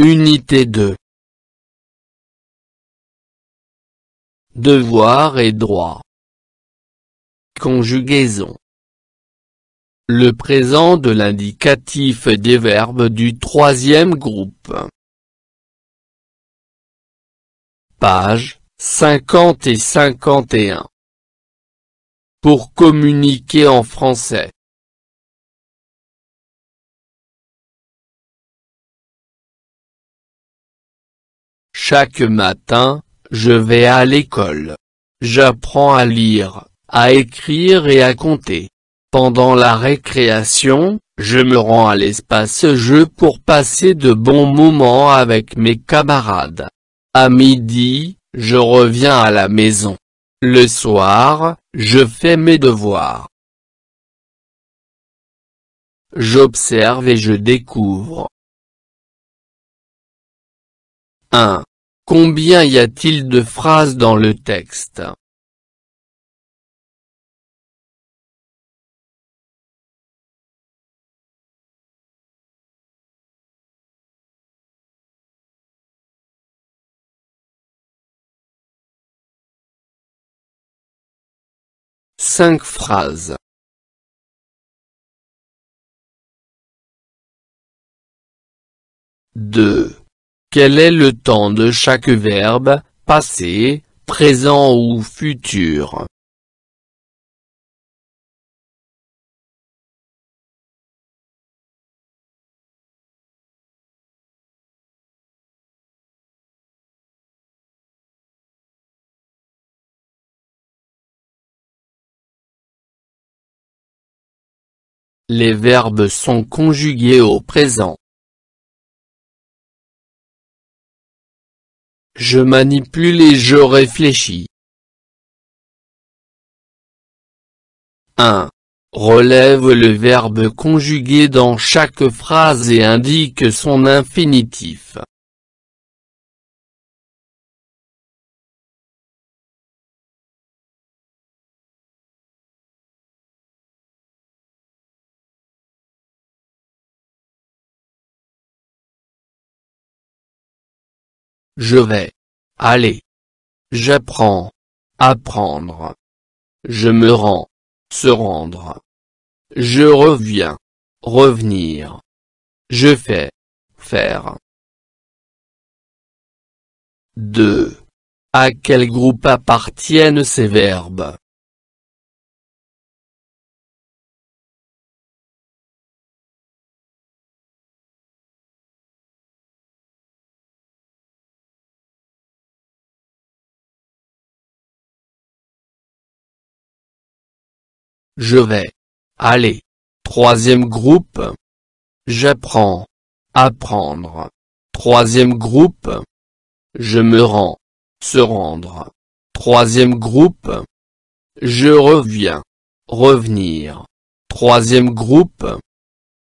Unité 2. Devoir et droit. Conjugaison. Le présent de l'indicatif des verbes du troisième groupe. Pages 50 et 51. Pour communiquer en français. Chaque matin, je vais à l'école. J'apprends à lire, à écrire et à compter. Pendant la récréation, je me rends à l'espace jeu pour passer de bons moments avec mes camarades. À midi, je reviens à la maison. Le soir, je fais mes devoirs. J'observe et je découvre. 1. Combien y a-t-il de phrases dans le texte? Cinq phrases. 2. Quel est le temps de chaque verbe, passé, présent ou futur? Les verbes sont conjugués au présent. Je manipule et je réfléchis. 1. Relève le verbe conjugué dans chaque phrase et indique son infinitif. Je vais. Aller. J'apprends. Apprendre. Je me rends. Se rendre. Je reviens. Revenir. Je fais. Faire. 2. À quel groupe appartiennent ces verbes? Je vais. Aller. Troisième groupe. J'apprends. Apprendre. Troisième groupe. Je me rends. Se rendre. Troisième groupe. Je reviens. Revenir. Troisième groupe.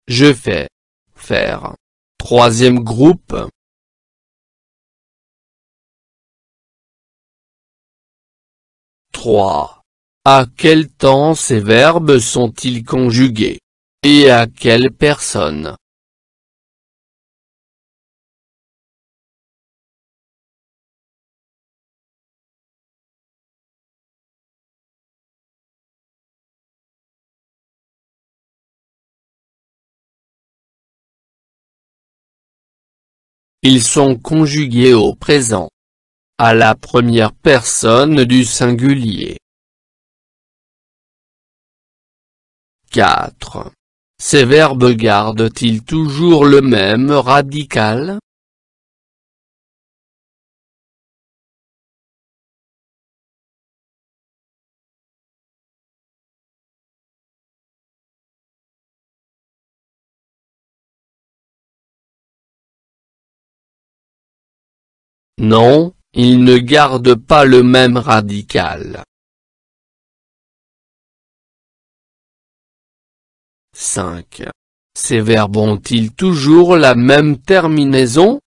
Je fais. Faire. Troisième groupe. 3. À quel temps ces verbes sont-ils conjugués? Et à quelle personne? Ils sont conjugués au présent. À la première personne du singulier. 4. Ces verbes gardent-ils toujours le même radical? Non, ils ne gardent pas le même radical. 5. Ces verbes ont-ils toujours la même terminaison?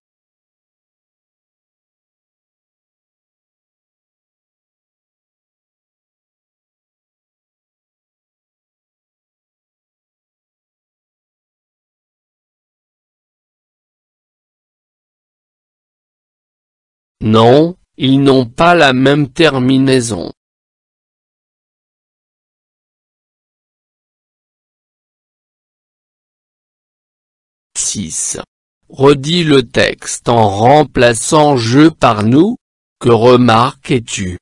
Non, ils n'ont pas la même terminaison. 6. Redis le texte en remplaçant je par nous. Que remarques-tu?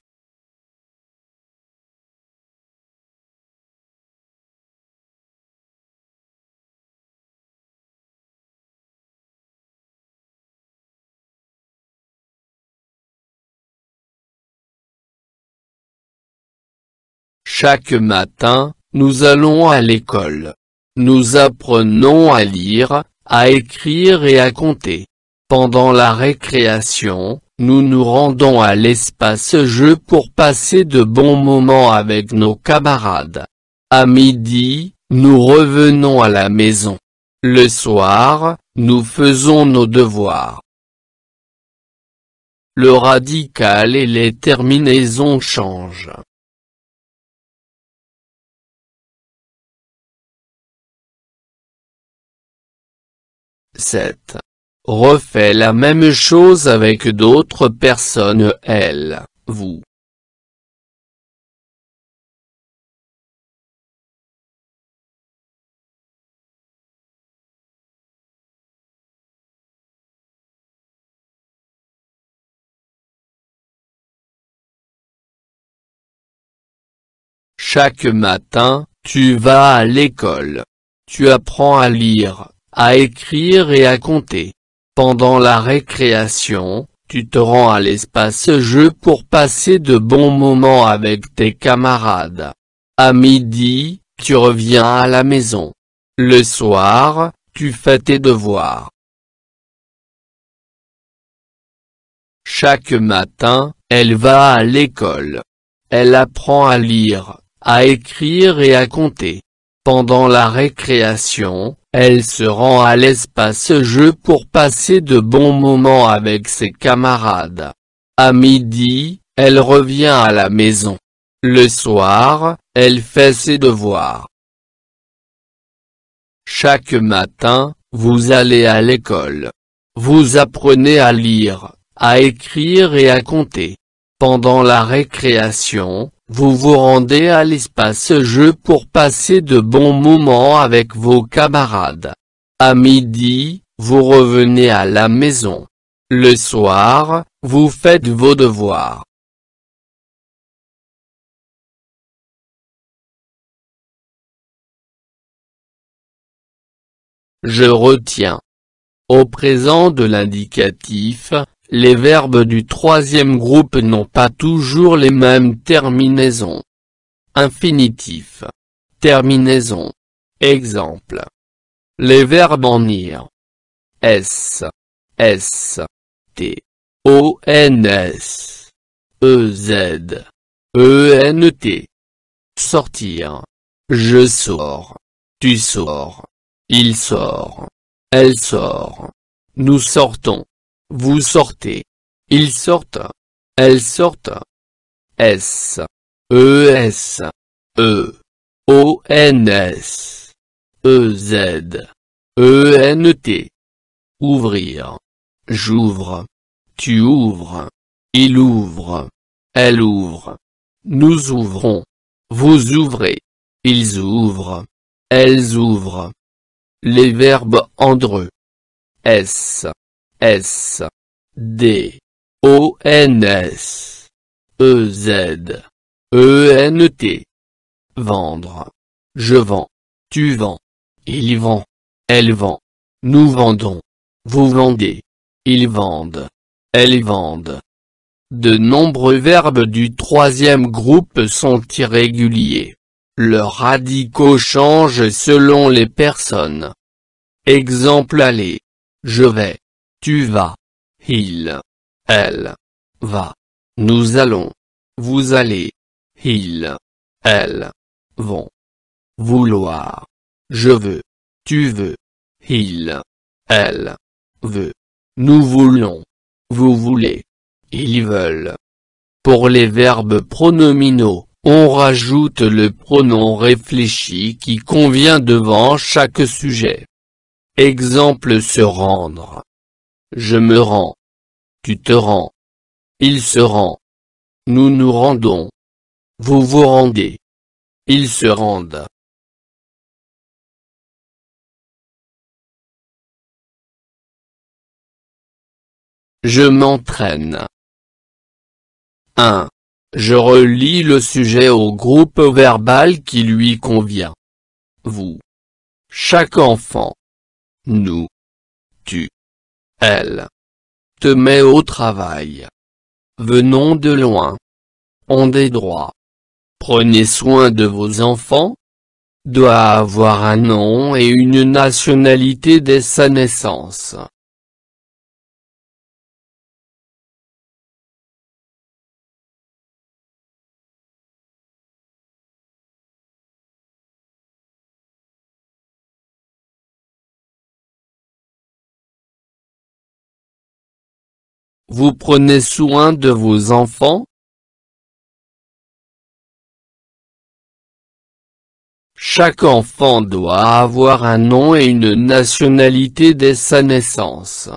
Chaque matin, nous allons à l'école. Nous apprenons à lire, à écrire et à compter. Pendant la récréation, nous nous rendons à l'espace jeu pour passer de bons moments avec nos camarades. À midi, nous revenons à la maison. Le soir, nous faisons nos devoirs. Le radical et les terminaisons changent. 7. Refais la même chose avec d'autres personnes elles, vous. Chaque matin, tu vas à l'école. Tu apprends à lire, à écrire et à compter. Pendant la récréation, tu te rends à l'espace jeu pour passer de bons moments avec tes camarades. À midi, tu reviens à la maison. Le soir, tu fais tes devoirs. Chaque matin, elle va à l'école. Elle apprend à lire, à écrire et à compter. Pendant la récréation, elle se rend à l'espace jeu pour passer de bons moments avec ses camarades. À midi, elle revient à la maison. Le soir, elle fait ses devoirs. Chaque matin, vous allez à l'école. Vous apprenez à lire, à écrire et à compter. Pendant la récréation, vous vous rendez à l'espace jeu pour passer de bons moments avec vos camarades. À midi, vous revenez à la maison. Le soir, vous faites vos devoirs. Je retiens. Au présent de l'indicatif, les verbes du troisième groupe n'ont pas toujours les mêmes terminaisons. Infinitif. Terminaison. Exemple. Les verbes en ir. S. S. T. O. N. S. E. Z. E. N. T. Sortir. Je sors. Tu sors. Il sort. Elle sort. Nous sortons. Vous sortez. Ils sortent. Elles sortent. S. E. S. E. O. N. S. E. Z. E. N. T. Ouvrir. J'ouvre. Tu ouvres. Il ouvre. Elle ouvre. Nous ouvrons. Vous ouvrez. Ils ouvrent. Elles ouvrent. Les verbes andreux. S. S. D. O. N. S. E. Z. E. N. T. Vendre. Je vends. Tu vends. Il vend. Elle vend. Nous vendons. Vous vendez. Ils vendent. Elles vendent. De nombreux verbes du troisième groupe sont irréguliers. Leurs radicaux changent selon les personnes. Exemple aller. Je vais. Tu vas. Il. Elle. Va. Nous allons. Vous allez. Il. Elle. Vont. Vouloir. Je veux. Tu veux. Il. Elle. Veut. Nous voulons. Vous voulez. Ils veulent. Pour les verbes pronominaux, on rajoute le pronom réfléchi qui convient devant chaque sujet. Exemple se rendre. Je me rends. Tu te rends. Il se rend. Nous nous rendons. Vous vous rendez. Ils se rendent. Je m'entraîne. 1. Je relie le sujet au groupe verbal qui lui convient. Vous. Chaque enfant. Nous. Tu. Elle. Te mets au travail. Venons de loin. On des droits. Prenez soin de vos enfants. Doit avoir un nom et une nationalité dès sa naissance. Vous prenez soin de vos enfants? Chaque enfant doit avoir un nom et une nationalité dès sa naissance.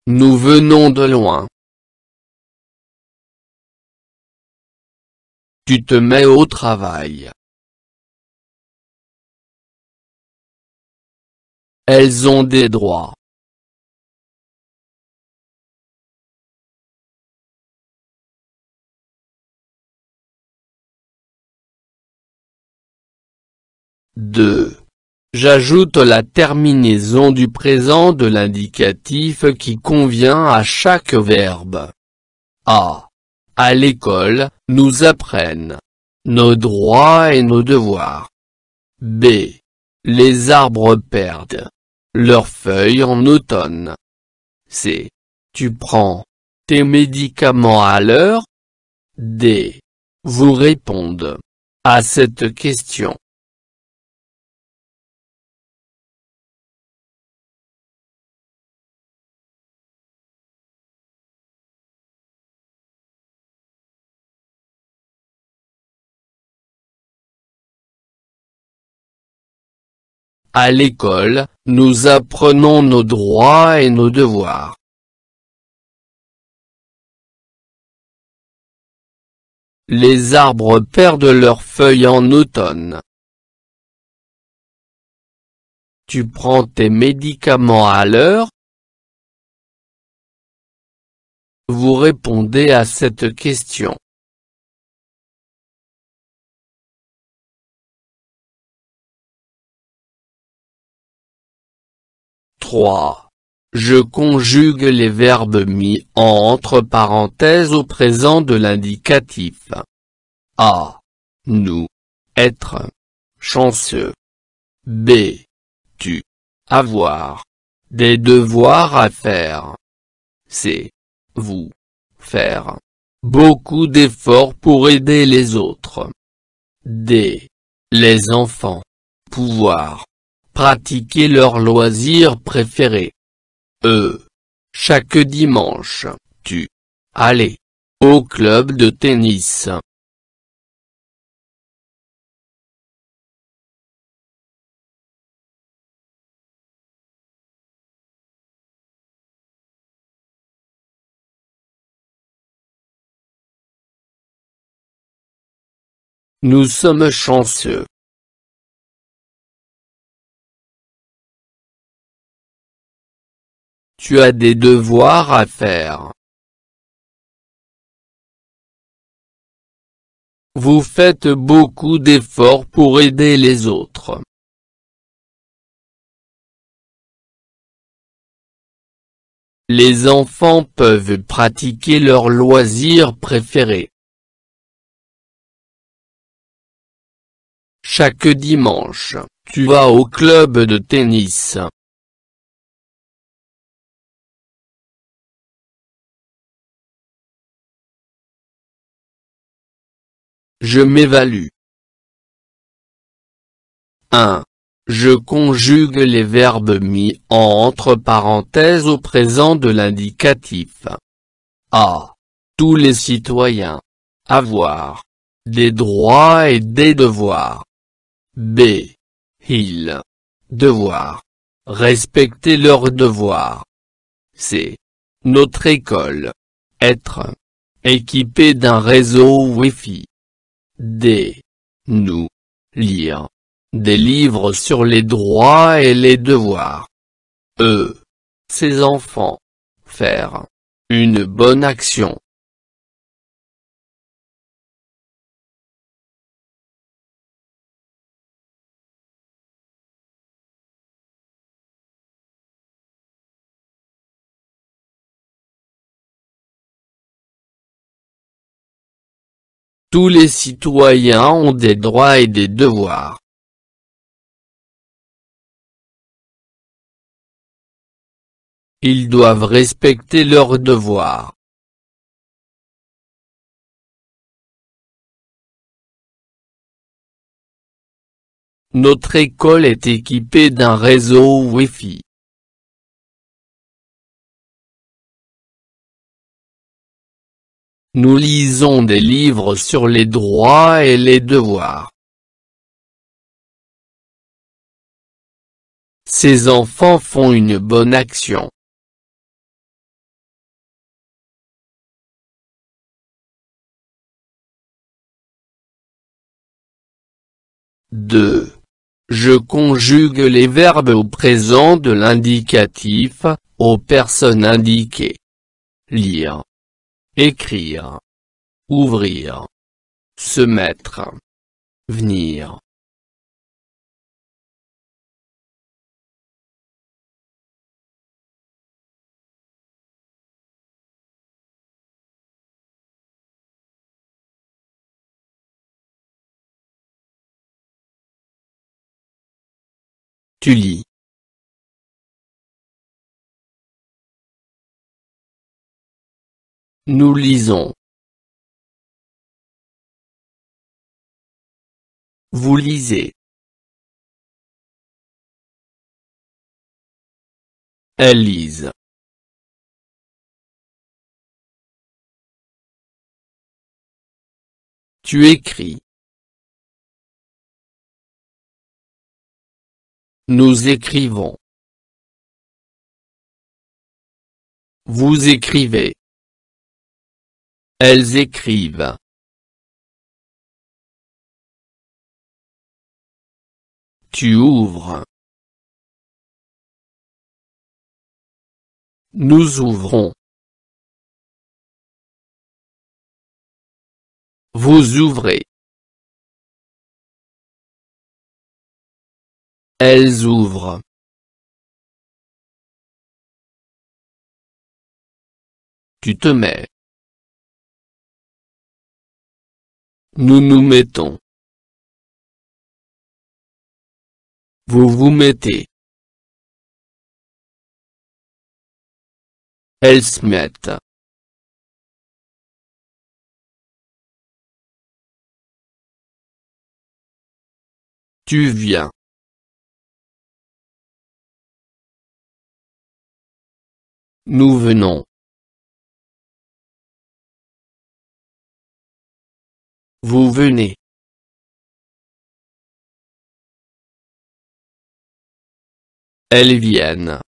Nous venons de loin. Tu te mets au travail. Elles ont des droits. Deux. J'ajoute la terminaison du présent de l'indicatif qui convient à chaque verbe. A. À l'école, nous apprennent nos droits et nos devoirs. B. Les arbres perdent leurs feuilles en automne. C. Tu prends tes médicaments à l'heure? D. Vous répondent à cette question. À l'école, nous apprenons nos droits et nos devoirs. Les arbres perdent leurs feuilles en automne. Tu prends tes médicaments à l'heure? Vous répondez à cette question. Je conjugue les verbes mis entre parenthèses au présent de l'indicatif. A. Nous. Être. Chanceux. B. Tu. Avoir. Des devoirs à faire. C. Vous. Faire. Beaucoup d'efforts pour aider les autres. D. Les enfants. Pouvoir. Pratiquer leurs loisirs préférés. E. Chaque dimanche, tu. Aller. Au club de tennis. Nous sommes chanceux. Tu as des devoirs à faire. Vous faites beaucoup d'efforts pour aider les autres. Les enfants peuvent pratiquer leurs loisirs préférés. Chaque dimanche, tu vas au club de tennis. Je m'évalue. 1. Je conjugue les verbes mis entre parenthèses au présent de l'indicatif. A. Tous les citoyens. Avoir. Des droits et des devoirs. B. Ils. Devoir. Respecter leurs devoirs. C. Notre école. Être. Équipée d'un réseau Wi-Fi. D. Nous. Lire. Des livres sur les droits et les devoirs. E. Ses enfants. Faire. Une bonne action. Tous les citoyens ont des droits et des devoirs. Ils doivent respecter leurs devoirs. Notre école est équipée d'un réseau Wi-Fi. Nous lisons des livres sur les droits et les devoirs. Ces enfants font une bonne action. Deux. Je conjugue les verbes au présent de l'indicatif, aux personnes indiquées. Lire. Écrire. Ouvrir. Se mettre. Venir. Tu lis. Nous lisons. Vous lisez. Elles lisent. Tu écris. Nous écrivons. Vous écrivez. Elles écrivent. Tu ouvres. Nous ouvrons. Vous ouvrez. Elles ouvrent. Tu te mets. Nous nous mettons. Vous vous mettez. Elles se mettent. Tu viens. Nous venons. Vous venez. Elles viennent.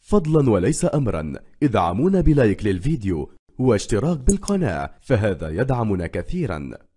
فضلا وليس أمرا ادعمونا بلايك للفيديو واشتراك بالقناة، فهذا يدعمنا كثيرا.